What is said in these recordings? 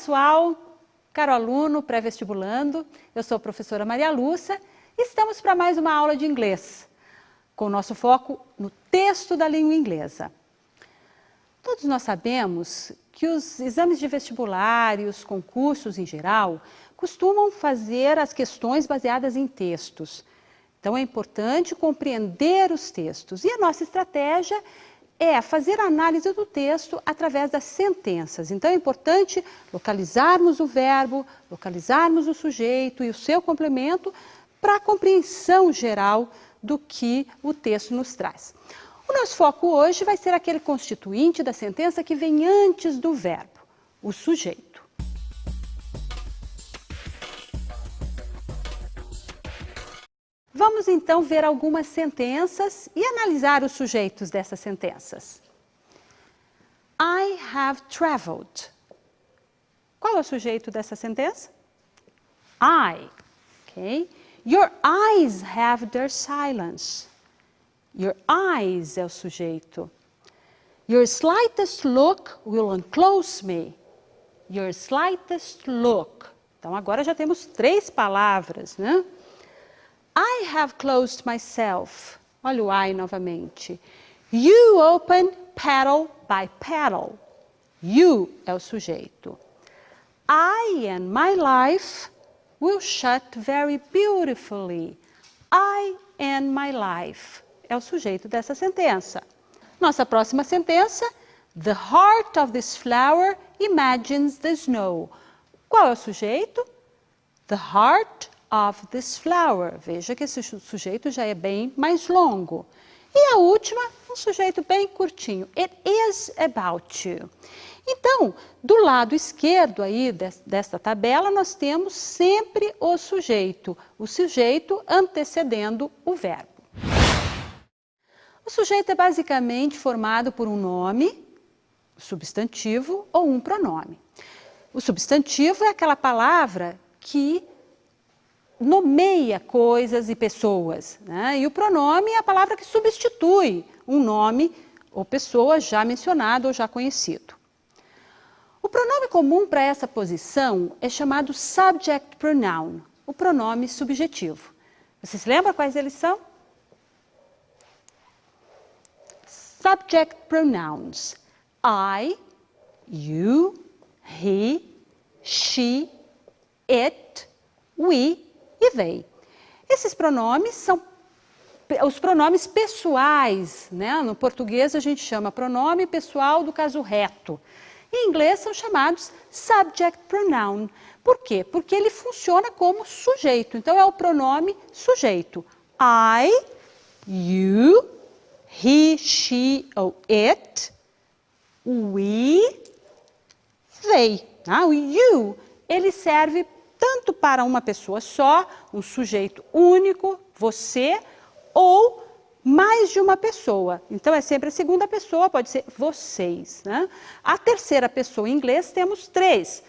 pessoal, caro aluno pré-vestibulando, eu sou a professora Maria Lúcia e estamos para mais uma aula de inglês, com o nosso foco no texto da língua inglesa. Todos nós sabemos que os exames de vestibular e os concursos em geral costumam fazer as questões baseadas em textos. Então é importante compreender os textos e a nossa estratégia é fazer a análise do texto através das sentenças. Então é importante localizarmos o verbo, localizarmos o sujeito e o seu complemento para a compreensão geral do que o texto nos traz. O nosso foco hoje vai ser aquele constituinte da sentença que vem antes do verbo, o sujeito. Vamos então ver algumas sentenças e analisar os sujeitos dessas sentenças. I have traveled. Qual é o sujeito dessa sentença? I. Okay. Your eyes have their silence. Your eyes é o sujeito. Your slightest look will enclose me. Your slightest look. Então agora já temos 3 palavras, né? I have closed myself. Olha o I novamente. You open petal by petal. You é o sujeito. I and my life will shut very beautifully. I and my life é o sujeito dessa sentença. Nossa próxima sentença. The heart of this flower imagines the snow. Qual é o sujeito? The heart of this flower. Veja que esse sujeito já é bem mais longo. E a última, um sujeito bem curtinho. It is about you. Então, do lado esquerdo aí desta tabela, nós temos sempre o sujeito antecedendo o verbo. O sujeito é basicamente formado por um nome, substantivo ou um pronome. O substantivo é aquela palavra que nomeia coisas e pessoas, né? E o pronome é a palavra que substitui um nome ou pessoa já mencionado ou já conhecido. O pronome comum para essa posição é chamado subject pronoun, o pronome subjetivo. Vocês lembram quais eles são? Subject pronouns. I, you, he, she, it, we e they. Esses pronomes são os pronomes pessoais, né? No português a gente chama pronome pessoal do caso reto. Em inglês são chamados subject pronoun. Por quê? Porque ele funciona como sujeito. Então é o pronome sujeito. I, you, he, she ou it, we, they. O you, ele serve tanto para uma pessoa só, um sujeito único, você, ou mais de uma pessoa. Então, é sempre a segunda pessoa, pode ser vocês, né? A terceira pessoa em inglês temos 3.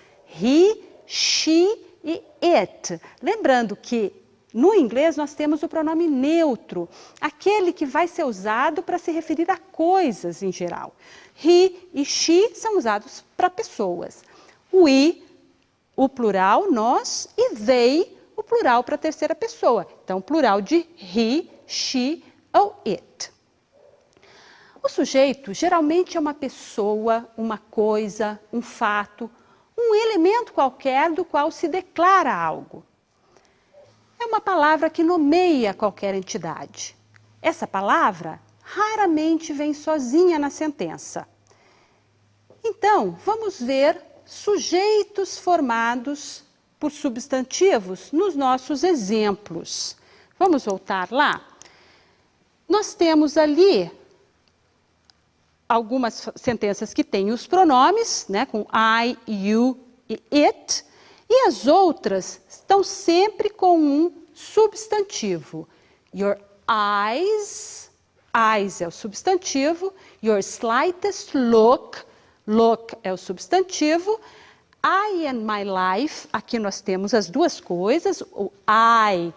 He, she e it. Lembrando que no inglês nós temos o pronome neutro, aquele que vai ser usado para se referir a coisas em geral. He e she são usados para pessoas. We, o plural, nós, e they, o plural para a terceira pessoa. Então, plural de he, she ou it. O sujeito geralmente é uma pessoa, uma coisa, um fato, um elemento qualquer do qual se declara algo. É uma palavra que nomeia qualquer entidade. Essa palavra raramente vem sozinha na sentença. Então, vamos ver sujeitos formados por substantivos nos nossos exemplos. Vamos voltar lá? Nós temos ali algumas sentenças que têm os pronomes, né, com I, you e it, e as outras estão sempre com um substantivo. Your eyes, eyes é o substantivo, your slightest look, look é o substantivo, I and my life, aqui nós temos as duas coisas, o I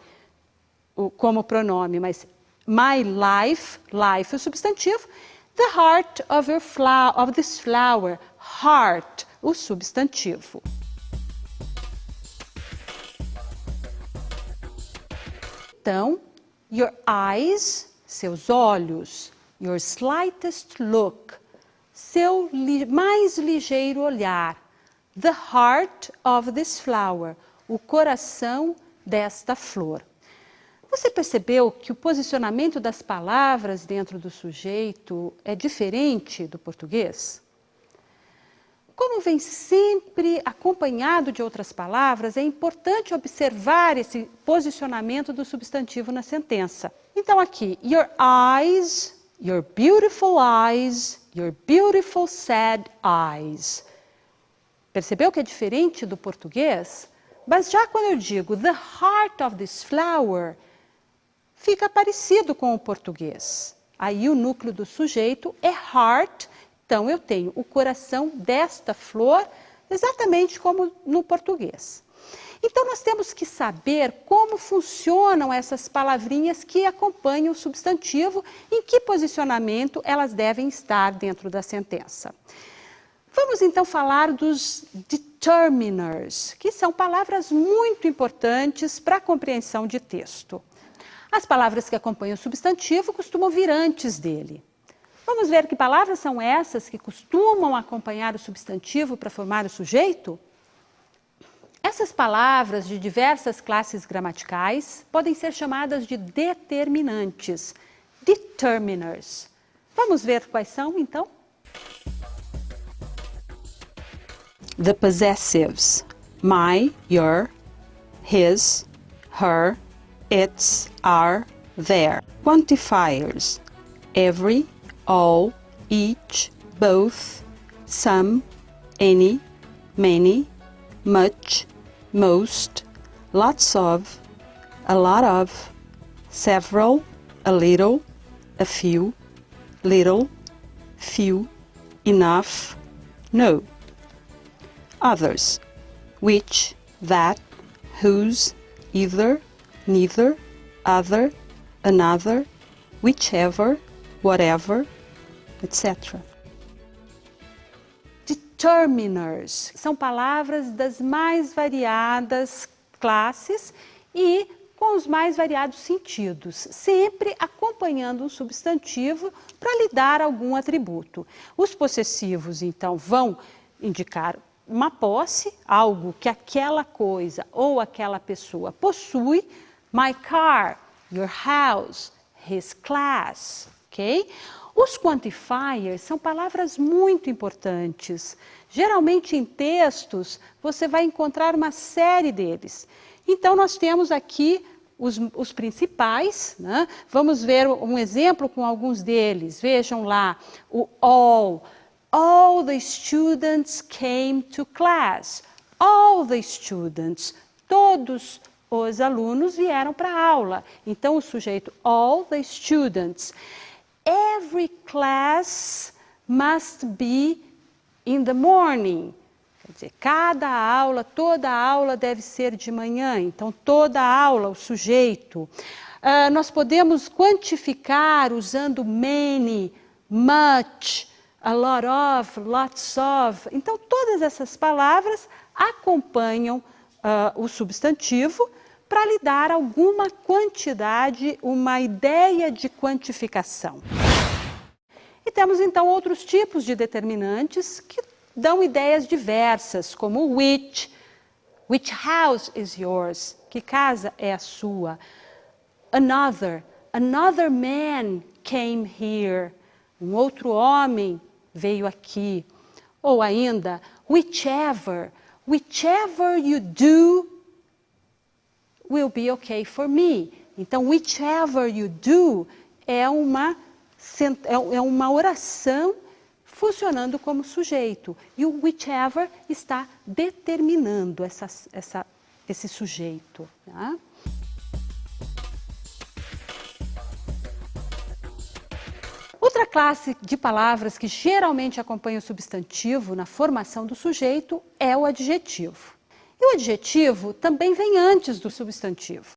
como pronome, mas my life, life é o substantivo, the heart of this flower, heart, o substantivo. Então, your eyes, seus olhos, your slightest look, seu mais ligeiro olhar, the heart of this flower, o coração desta flor. Você percebeu que o posicionamento das palavras dentro do sujeito é diferente do português? Como vem sempre acompanhado de outras palavras, é importante observar esse posicionamento do substantivo na sentença. Então aqui, your eyes, your beautiful sad eyes. Percebeu que é diferente do português? Mas já quando eu digo the heart of this flower, fica parecido com o português. Aí o núcleo do sujeito é heart. Então, eu tenho o coração desta flor, exatamente como no português. Então, nós temos que saber como funcionam essas palavrinhas que acompanham o substantivo, em que posicionamento elas devem estar dentro da sentença. Vamos, então, falar dos determiners, que são palavras muito importantes para a compreensão de texto. As palavras que acompanham o substantivo costumam vir antes dele. Vamos ver que palavras são essas que costumam acompanhar o substantivo para formar o sujeito? Essas palavras de diversas classes gramaticais podem ser chamadas de determinantes, determiners. Vamos ver quais são, então? The possessives, my, your, his, her, its, our, their. Quantifiers, every, all, each, both, some, any, many, much, most, lots of, a lot of, several, a little, a few, little, few, enough, no. Others, which, that, whose, either, neither, other, another, whichever, whatever, etc. Determiners são palavras das mais variadas classes e com os mais variados sentidos, sempre acompanhando um substantivo para lhe dar algum atributo. Os possessivos, então, vão indicar uma posse, algo que aquela coisa ou aquela pessoa possui. My car, your house, his class. Okay? Os quantifiers são palavras muito importantes. Geralmente em textos você vai encontrar uma série deles. Então nós temos aqui os principais, né? Vamos ver um exemplo com alguns deles. Vejam lá, o all. All the students came to class. All the students. Todos os alunos vieram para a aula. Então, o sujeito all the students. Every class must be in the morning. Quer dizer, cada aula, toda aula deve ser de manhã. Então, toda aula, o sujeito. Nós podemos quantificar usando many, much, a lot of, lots of. Então, todas essas palavras acompanham o substantivo para lhe dar alguma quantidade, uma ideia de quantificação. E temos, então, outros tipos de determinantes que dão ideias diversas, como which house is yours? Que casa é a sua? Another man came here. Um outro homem veio aqui. Ou ainda, whichever you do will be okay for me. Então, whichever you do é uma oração funcionando como sujeito. E o whichever está determinando esse sujeito. Tá? Outra classe de palavras que geralmente acompanha o substantivo na formação do sujeito é o adjetivo. E o adjetivo também vem antes do substantivo.